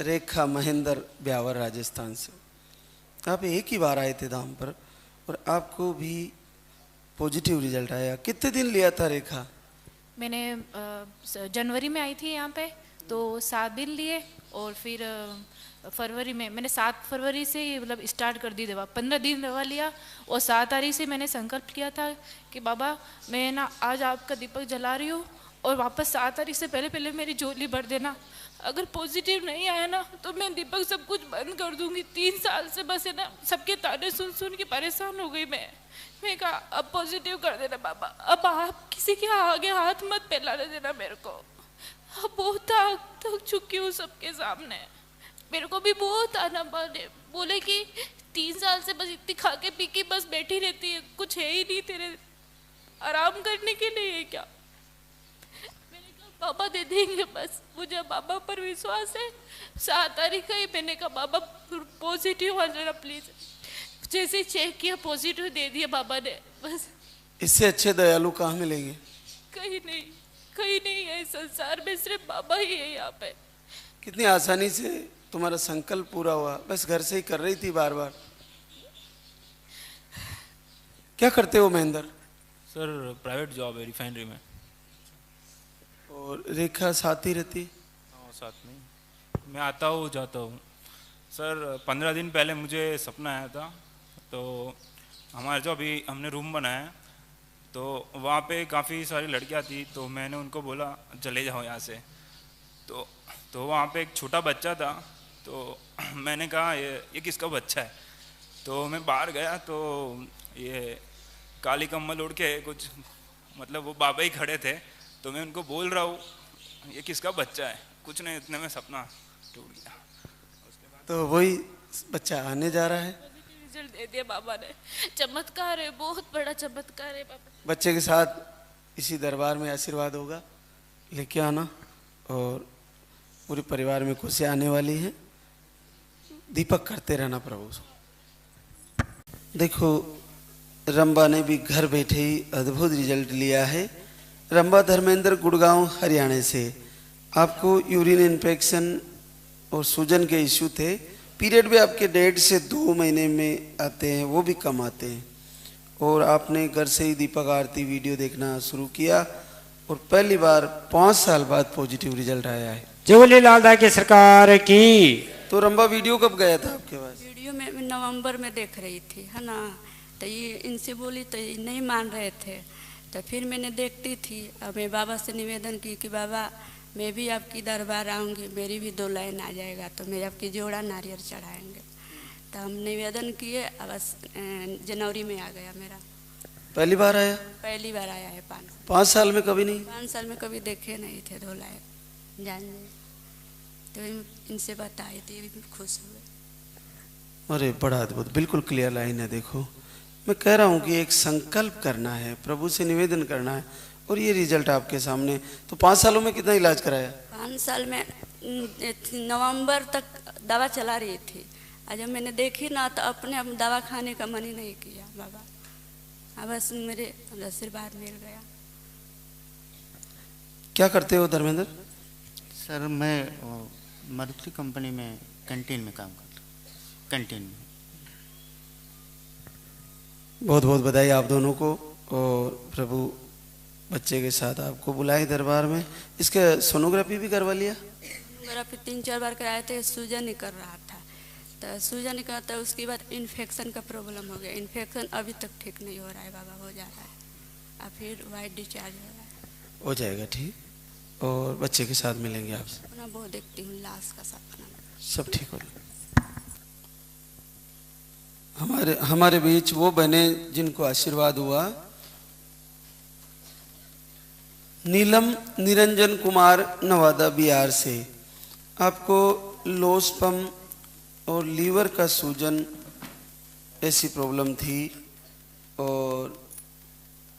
रेखा महेंद्र ब्यावर राजस्थान से। आप एक ही बार आए थे धाम पर और आपको भी पॉजिटिव रिजल्ट आया। कितने दिन लिया था रेखा? मैंने जनवरी में आई थी यहाँ पे, तो 7 दिन लिए। और फिर फरवरी में मैंने 7 फरवरी से मतलब स्टार्ट कर दी दवा। 15 दिन दवा लिया और 7 तारीख से मैंने संकल्प किया था कि बाबा मैं ना आज आपका दीपक जला रही हूँ और वापस 7 तारीख से पहले पहले मेरी झोली भर देना। अगर पॉजिटिव नहीं आया ना तो मैं दीपक सब कुछ बंद कर दूंगी। 3 साल से बस है ना सबके ताने सुन सुन के परेशान हो गई मैं कहा अब पॉजिटिव कर देना बाबा, अब आप किसी के आगे हाथ मत फैलाने देना मेरे को। अब बहुत थक चुकी हूँ सबके सामने। मेरे को भी बहुत आना बोले कि 3 साल से बस इतनी खा के पी के बस बैठी रहती है, कुछ है ही नहीं तेरे आराम करने के लिए क्या? मैंने कहा बाबा दे देंगे, बस मुझे बाबा पर विश्वास है। 7 तारीख का ही मैंने कहा बाबा पॉजिटिव आ जाना प्लीज। जैसे चेक किया पॉजिटिव दे दिया बाबा ने। बस इससे अच्छे दयालु कहाँ मिलेंगे? कहीं नहीं है संसार में, सिर्फ बाबा ही है यहाँ पे। कितनी आसानी से तुम्हारा संकल्प पूरा हुआ, बस घर से ही कर रही थी बार बार। क्या करते हो महेंद्र? सर प्राइवेट जॉब है रिफाइनरी में। और रेखा साथ ही रहती? हाँ साथ में मैं आता हूँ जाता हूँ। सर 15 दिन पहले मुझे सपना आया था, तो हमारा जो अभी हमने रूम बनाया है तो वहाँ पे काफ़ी सारी लड़कियाँ थी, तो मैंने उनको बोला चले जाओ यहाँ से। तो वहाँ पे एक छोटा बच्चा था, तो मैंने कहा ये किसका बच्चा है? तो मैं बाहर गया तो ये काली कम्बल ओढ़ के कुछ मतलब वो बाबा ही खड़े थे, तो मैं उनको बोल रहा हूँ ये किसका बच्चा है? कुछ नहीं, इतने में सपना टूट गया। तो वही बच्चा आने जा रहा है। रिजल्ट दे दिया बाबा ने। चमत्कार है, बहुत बड़ा चमत्कार है बाबा। बच्चे के साथ इसी दरबार में आशीर्वाद होगा, लेके आना और पूरे परिवार में खुशियाँ आने वाली हैं। दीपक करते रहना प्रभु। देखो रंबा ने भी घर बैठे ही अद्भुत रिजल्ट लिया है। रंबा धर्मेंद्र गुड़गांव हरियाणा से। आपको यूरिन इन्फेक्शन और सूजन के इश्यू थे। पीरियड भी आपके 1.5 से 2 महीने में आते हैं, वो भी कम आते हैं। और आपने घर से ही दीपक आरती वीडियो देखना शुरू किया और पहली बार 5 साल बाद पॉजिटिव रिजल्ट आया है। जोली लालदा की सरकार की। तो रंबा वीडियो कब गया था आपके पास? वीडियो में नवंबर में देख रही थी है ना, तो ये इनसे बोली तो ये नहीं मान रहे थे। तो फिर मैंने देखती थी, अब मैं बाबा से निवेदन की कि बाबा मैं भी आपकी दरबार आऊँगी, मेरी भी 2 लाइन आ जाएगा तो मैं आपकी जोड़ा नारियल चढ़ाएंगे। तो हम निवेदन किए, अब जनवरी में आ गया मेरा। पहली बार आया? पहली बार आया है 5 साल में कभी नहीं? 5 साल में कभी देखे नहीं थे 2 लाइन जान। तो इनसे बताई थी, खुश हुए। अरे बड़ा अद्भुत, बिल्कुल क्लियर लाइन है। देखो मैं कह रहा हूँ कि एक संकल्प करना है, प्रभु से निवेदन करना है और ये रिजल्ट आपके सामने। तो 5 सालों में कितना इलाज कराया? 5 साल में नवंबर तक दवा चला रही थी। आज जब मैंने देखी ना तो अपने अब दवा खाने का मन ही नहीं किया बाबा। अब बस मेरे आशीर्वाद मिल गया। क्या करते हो धर्मेंद्र? सर मैं मारुति कंपनी में कैंटीन में काम करता हूँ। कैंटीन में बहुत बहुत बधाई आप दोनों को। और प्रभु बच्चे के साथ आपको बुलाए दरबार में। इसके सोनोग्राफी भी करवा लिया? सोनोग्राफी 3-4 बार कराए थे, सूजन ही कर रहा था। तो सूजन ही करता है, उसके बाद इन्फेक्शन का प्रॉब्लम हो गया। इन्फेक्शन अभी तक ठीक नहीं हो रहा है बाबा, हो जा रहा है। अब फिर वाइट डिस्चार्ज हो रहा है। हो जाएगा ठीक। और बच्चे के साथ मिलेंगे आपसे। अपना बहुत देखती हूँ लाश का सपना। सब ठीक हो। हमारे बीच वो बने जिनको आशीर्वाद हुआ। नीलम निरंजन कुमार नवादा बिहार से। आपको लोस्पम और लीवर का सूजन ऐसी प्रॉब्लम थी और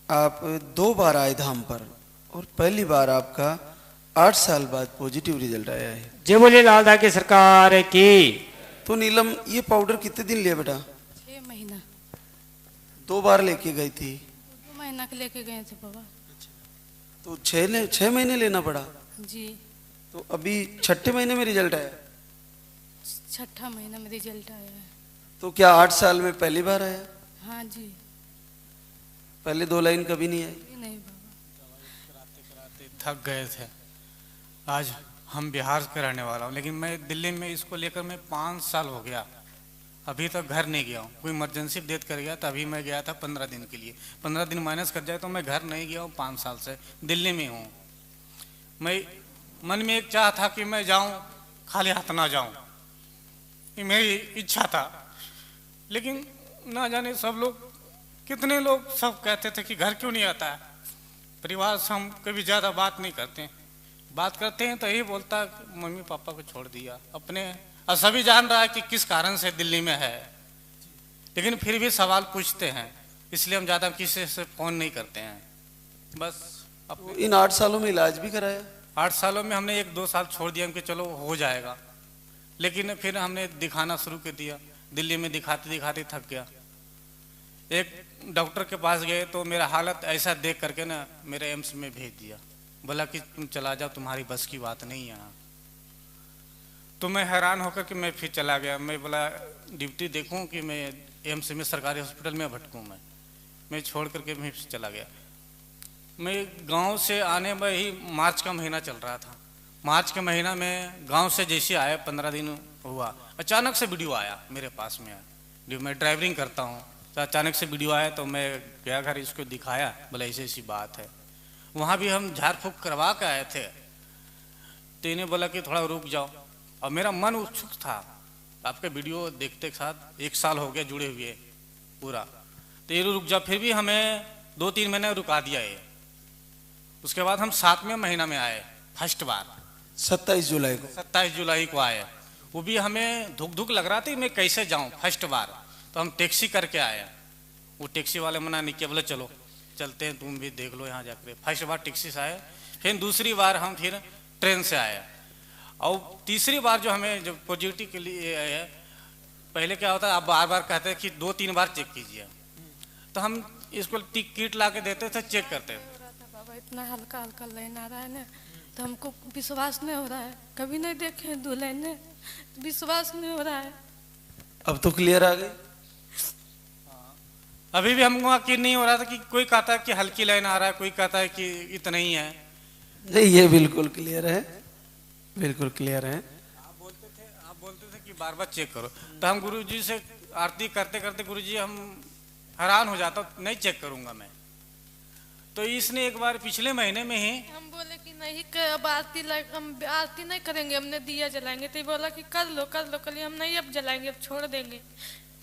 आप 2 बार आए धाम पर और पहली बार आपका 8 साल बाद पॉजिटिव रिजल्ट आया है। जय बोले लालदा की सरकार की। तो नीलम ये पाउडर कितने दिन लिया बेटा? 6 महीना। 2 बार लेके गई थी? 2 महीना के लेके गए थे बाबा। तो 6 महीने लेना पड़ा जी। तो अभी 6ठे महीने में रिजल्ट आया? छठा महीना में रिजल्ट आया है। तो क्या 8 साल में पहली बार आया? हाँ जी। पहले 2 लाइन कभी नहीं आई? नहीं बाबा। थक गए थे। आज हम बिहार के रहने वाला हूँ, लेकिन मैं दिल्ली में इसको लेकर मैं 5 साल हो गया, अभी तक घर नहीं गया हूँ। कोई इमरजेंसी डेथ कर गया तभी मैं गया था 15 दिन के लिए। 15 दिन माइनस कर जाए तो मैं घर नहीं गया हूँ। 5 साल से दिल्ली में हूँ। मैं मन में एक चाह था कि मैं जाऊँ, खाली हाथ ना जाऊँ, ये मेरी इच्छा था। लेकिन ना जाने सब लोग, कितने लोग सब कहते थे कि घर क्यों नहीं आता है। परिवार से हम कभी ज़्यादा बात नहीं करते हैं, बात करते हैं तो यही बोलता मम्मी पापा को छोड़ दिया अपने। और सभी जान रहा है कि किस कारण से दिल्ली में है, लेकिन फिर भी सवाल पूछते हैं, इसलिए हम ज़्यादा किसी से फ़ोन नहीं करते हैं। बस अपने इन 8 सालों में इलाज भी कराया? 8 सालों में हमने 1-2 साल छोड़ दिया कि चलो हो जाएगा, लेकिन फिर हमने दिखाना शुरू कर दिया। दिल्ली में दिखाते दिखाते थक गया। एक डॉक्टर के पास गए तो मेरा हालत ऐसा देख करके ना मेरे एम्स में भेज दिया। बोला कि तुम चला जाओ, तुम्हारी बस की बात नहीं है यहाँ। तो मैं हैरान होकर कि मैं फिर चला गया। मैं बोला ड्यूटी देखूं कि मैं एम्स में सरकारी हॉस्पिटल में भटकूं। मैं छोड़ करके मैं फिर चला गया। मैं गांव से आने में ही मार्च का महीना चल रहा था। मार्च के महीना में गांव से जैसे आया, 15 दिन हुआ, अचानक से वीडियो आया मेरे पास में। मैं ड्राइवरिंग करता हूँ तो अचानक से वीडियो आया तो मैं गया घर, इसको दिखाया, बोला ऐसी ऐसी बात है। वहाँ भी हम झाड़ फूँक करवा के आए थे तो इन्हें बोला कि थोड़ा रुक जाओ। और मेरा मन उत्सुक था, आपके वीडियो देखते के साथ 1 साल हो गया जुड़े हुए पूरा। तो ये रुक जाओ, फिर भी हमें 2-3 महीने रुका दिया ये। उसके बाद हम 7वें महीना में आए फर्स्ट बार, 27 जुलाई को। 27 जुलाई को आए। वो भी हमें धुक धुक लग रहा था मैं कैसे जाऊं फर्स्ट बार। तो हम टैक्सी करके आए। वो टैक्सी वाले मना नहीं किया, बोले चलो चलते हैं, तुम भी देख लो यहाँ जाकर। फर्स्ट बार टैक्सी से आए, फिर दूसरी बार हम फिर ट्रेन से आए। और तीसरी बार जो हमें जब पॉजिटिव के लिए आए, पहले क्या होता है आप बार बार कहते हैं कि 2-3 बार चेक कीजिए, तो हम इसको किट ला के देते थे, चेक करते थे। बाबा इतना हल्का हल्का लाइन आ रहा है ना, तो हमको विश्वास नहीं हो रहा है। कभी नहीं देखे 2 लाइनें, विश्वास नहीं हो रहा है। अब तो क्लियर आ गई? अभी भी हमको यकीन नहीं हो रहा था कि कोई कहता है कि हल्की लाइन आ रहा है, कोई कहता है कि इतना ही है। नहीं, ये बिल्कुल क्लियर है, बिल्कुल क्लियर है। आप बोलते थे कि बार बार चेक करो, तो हम गुरुजी से आरती करते करते गुरुजी हम हैरान हो जाता, नहीं चेक करूंगा मैं। तो इसने एक बार पिछले महीने में ही हम बोले कि नहीं अब हम आरती नहीं करेंगे, हमने दिया जलाएंगे। तो बोला कि कर लो कल, हम नहीं अब जलाएंगे, अब छोड़ देंगे।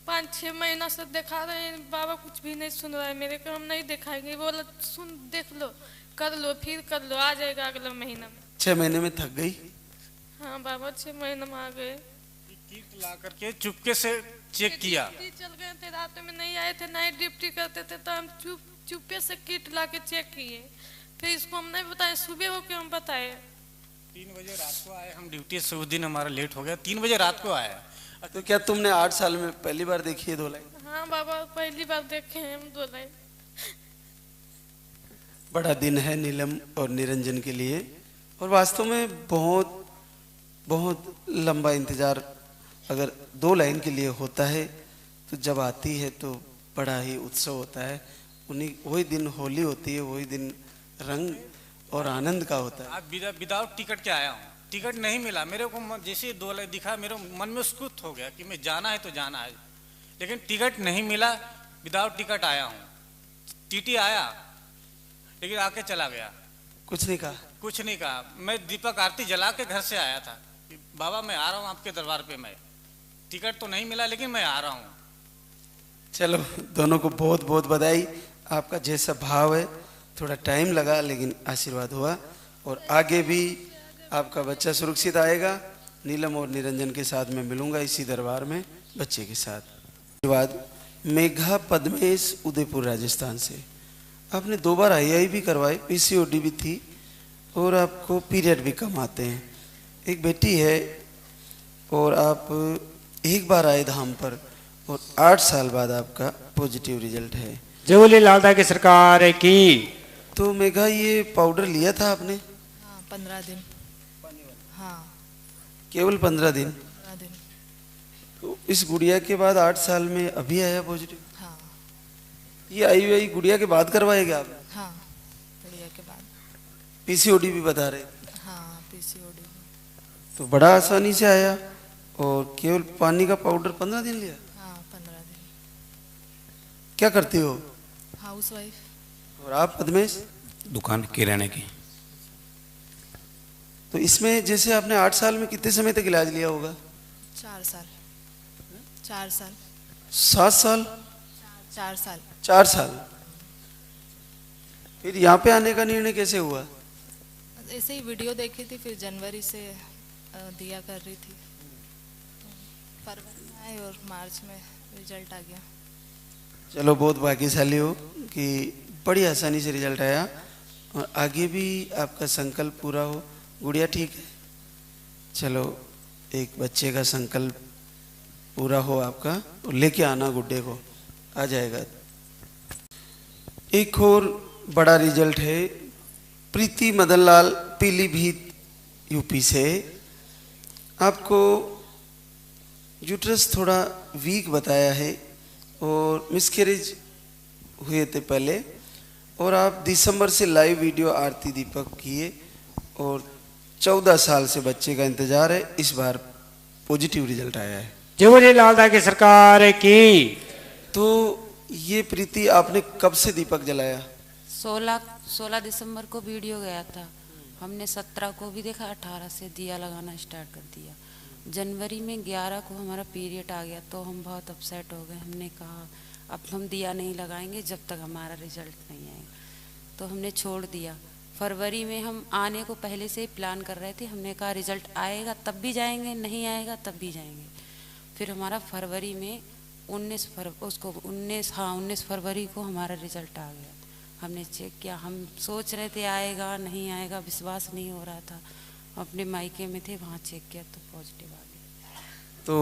5-6 महीना से दिखा रहे हैं, बाबा कुछ भी नहीं सुन रहा है मेरे को, हम नहीं दिखाएंगे। बोला सुन देख लो, कर लो, फिर कर लो, आ जाएगा अगले महीना में। 6 महीने में थक गई? हाँ बाबा 6 महीने में आ गए। किट ला करके चुपके से चेक किया। चल गए थे, रात में नहीं आए थे, नाइट ड्यूटी करते थे, तो हम चुपके से किट ला के चेक किए। फिर इसको हम नहीं बताए, सुबह होके हम बताए। 3 बजे रात को आए हम ड्यूटी से। उस दिन हमारा लेट हो गया, 3 बजे रात को आए। तो क्या तुमने 8 साल में पहली बार देखी है 2 लाइन? हाँ बाबा पहली बार देखे हैं हम 2 लाइन। बड़ा दिन है नीलम और निरंजन के लिए, और वास्तव में बहुत बहुत लंबा इंतजार अगर 2 लाइन के लिए होता है, तो जब आती है तो बड़ा ही उत्सव होता है। वही दिन होली होती है, वही दिन रंग और आनंद का होता है। आप विदाउट टिकट के आया हूँ, टिकट नहीं मिला मेरे को। जैसे 2 लाइन दिखा, मेरे मन में स्कुत हो गया कि मैं जाना है तो जाना है, लेकिन टिकट नहीं मिला। विदाउट टिकट आया हूँ। टीटी आया लेकिन आके चला गया, कुछ नहीं कहा? कुछ नहीं कहा। मैं दीपक आरती जला के घर से आया था कि बाबा मैं आ रहा हूँ आपके दरबार पे। मैं टिकट तो नहीं मिला लेकिन मैं आ रहा हूँ। चलो, दोनों को बहुत बहुत बधाई। आपका जैसा भाव है, थोड़ा टाइम लगा लेकिन आशीर्वाद हुआ, और आगे भी आपका बच्चा सुरक्षित आएगा। नीलम और निरंजन के साथ मैं मिलूंगा इसी दरबार में बच्चे के साथ। आशीर्वाद मेघा पद्मेश, उदयपुर राजस्थान से। आपने 2 बार आई भी करवाई, पीसीओडी भी थी, और आपको पीरियड भी कम आते हैं। एक बेटी है, और आप 1 बार आए धाम पर, और 8 साल बाद आपका पॉजिटिव रिजल्ट है। जोली लालदा की सरकार की। तो मेघा, ये पाउडर लिया था आपने? हाँ 15 दिन। हाँ केवल 15 दिन? 15 दिन। इस गुड़िया के बाद 8 साल में अभी आया पॉजिटिव? हाँ ये आई हुई गुड़िया के बाद करवाएगा आप? हाँ गुड़िया के बाद। पीसीओडी भी बता रहे थे। हाँ पीसीओडी। तो बड़ा आसानी से आया और केवल पानी का पाउडर 15 दिन लिया? हाँ 15 दिन। क्या करती हो? House wife. और आप पद्मेश? दुकान किराने की। तो इसमें जैसे आपने 8 साल में कितने समय तक इलाज लिया होगा? 4 साल। 4 साल। 7 साल? 4 साल। 4 साल। फिर यहाँ पे आने का निर्णय कैसे हुआ? ऐसे ही वीडियो देखी थी, फिर जनवरी से दिया कर रही थी, तो फरवरी में आए और मार्च में रिजल्ट आ गया। चलो बहुत भाग्यशाली हो कि बड़ी आसानी से रिजल्ट आया और आगे भी आपका संकल्प पूरा हो। गुड़िया ठीक है? चलो एक बच्चे का संकल्प पूरा हो आपका और लेके आना गुड्डे को, आ जाएगा। एक और बड़ा रिजल्ट है प्रीति मदनलाल पीलीभीत यूपी से। आपको यूट्रस थोड़ा वीक बताया है और मिसकैरेज हुए थे पहले, और आप दिसंबर से लाइव वीडियो आरती दीपक किए और 14 साल से बच्चे का इंतजार है। इस बार पॉजिटिव रिजल्ट आया है। जय लालदा की सरकार की। तो ये प्रीति आपने कब से दीपक जलाया? 16 दिसंबर को वीडियो गया था, हमने 17 को भी देखा, 18 से दिया लगाना स्टार्ट कर दिया। जनवरी में 11 को हमारा पीरियड आ गया तो हम बहुत अपसेट हो गए। हमने कहा अब हम दिया नहीं लगाएंगे जब तक हमारा रिजल्ट नहीं आएगा, तो हमने छोड़ दिया। फरवरी में हम आने को पहले से ही प्लान कर रहे थे, हमने कहा रिजल्ट आएगा तब भी जाएंगे, नहीं आएगा तब भी जाएंगे। फिर हमारा फरवरी में 19 फरवरी को हमारा रिजल्ट आ गया। हमने चेक किया, हम सोच रहे थे आएगा नहीं आएगा, विश्वास नहीं हो रहा था। अपने मायके में थे, वहाँ चेक किया तो पॉजिटिव आ गया। तो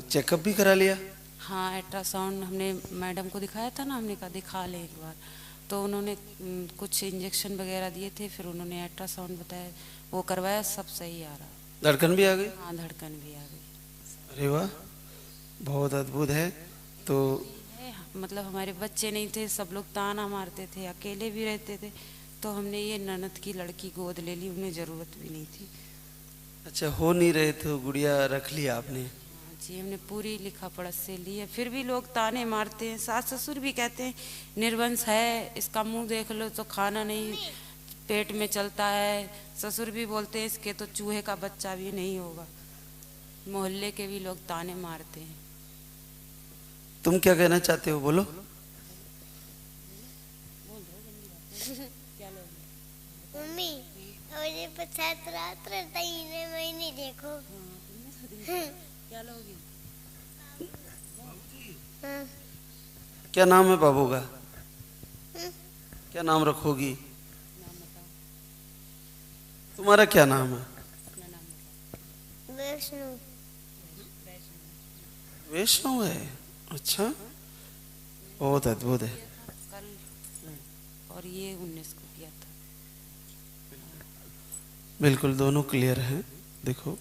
चेकअप भी करा लिया? हाँ अल्ट्रासाउंड हमने मैडम को दिखाया था ना, हमने कहा दिखा लें एक बार, तो उन्होंने कुछ इंजेक्शन वगैरह दिए थे, फिर उन्होंने अल्ट्रासाउंड बताया, वो करवाया, सब सही आ रहा। धड़कन भी आ गई? हाँ धड़कन भी आ गई। अरे वाह, बहुत अद्भुत है। तो मतलब हमारे बच्चे नहीं थे, सब लोग ताना मारते थे, अकेले भी रहते थे, तो हमने ये ननद की लड़की गोद ले ली, उन्हें ज़रूरत भी नहीं थी। अच्छा, हो नहीं रहे तो गुड़िया रख लिया आपने? जी हमने पूरी लिखा पढ़त से ली है, फिर भी लोग ताने मारते हैं, सास ससुर भी कहते हैं निर्वंश है, इसका मुंह देख लो तो खाना नहीं पेट में चलता है। ससुर भी बोलते हैं इसके तो चूहे का बच्चा भी नहीं होगा। मोहल्ले के भी लोग ताने मारते हैं। तुम क्या कहना चाहते हो, बोलो। मम्मी और ये पछात रात रहता ही नहीं, मैं नहीं देखो। क्या लोगी? क्या नाम है बाबू का? क्या नाम रखोगी? तुम्हारा क्या नाम है? वैष्णव। वैष्णव है? अच्छा, बहुत अद्भुत है। कल और ये 19 को किया था। बिल्कुल दोनों क्लियर हैं। देखो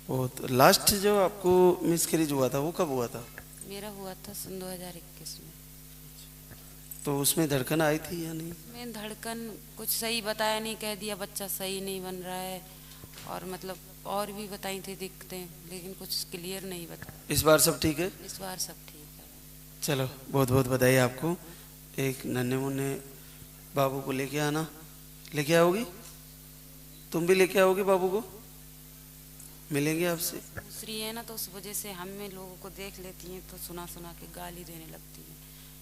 बहुत लास्ट जो आपको मिसकैरेज हुआ था वो कब हुआ था? मेरा हुआ था सन 2021 में। तो उसमें धड़कन आई थी या नहीं? मैं धड़कन कुछ सही बताया नहीं, कह दिया बच्चा सही नहीं बन रहा है, और मतलब और भी बताई थी दिक्कतें, लेकिन कुछ क्लियर नहीं बताया। इस बार सब ठीक है? इस बार सब ठीक है। चलो बहुत बहुत बधाई आपको। एक नन्हे मुन्ने बाबू को लेके आना। लेके आओगी? तुम भी लेके आओगे बाबू को? मिलेंगे आपसे। दूसरी है ना, तो उस वजह से हमें लोगों को देख लेती हैं तो सुना सुना के गाली देने लगती हैं,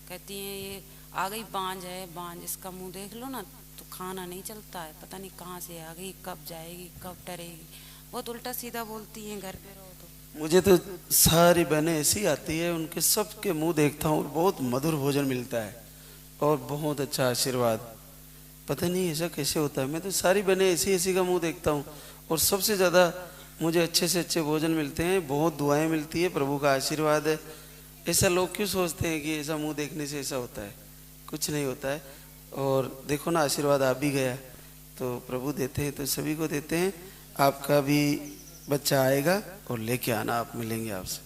कहती हैं ये आ गई बांझ है, बांझ, इसका मुंह देख लो ना तो खाना नहीं चलता है, पता नहीं कहाँ से आ गई, कब जाएगी, कब डरेगी। बहुत उल्टा सीधा बोलती हैं घर पे रहो तो। मुझे तो सारी बहनें ऐसी आती है, उनके सबके मुंह देखता हूँ, बहुत मधुर भोजन मिलता है और बहुत अच्छा आशीर्वाद। पता नहीं ऐसा कैसे होता है। मैं तो सारी बहनें ऐसी ऐसी का मुंह देखता हूँ और सबसे ज़्यादा मुझे अच्छे से अच्छे भोजन मिलते हैं, बहुत दुआएं मिलती है, प्रभु का आशीर्वाद है। ऐसा लोग क्यों सोचते हैं कि ऐसा मुंह देखने से ऐसा होता है? कुछ नहीं होता है। और देखो ना, आशीर्वाद आ भी गया तो प्रभु देते हैं तो सभी को देते हैं। आपका भी बच्चा आएगा और लेके आना, आप मिलेंगे आपसे।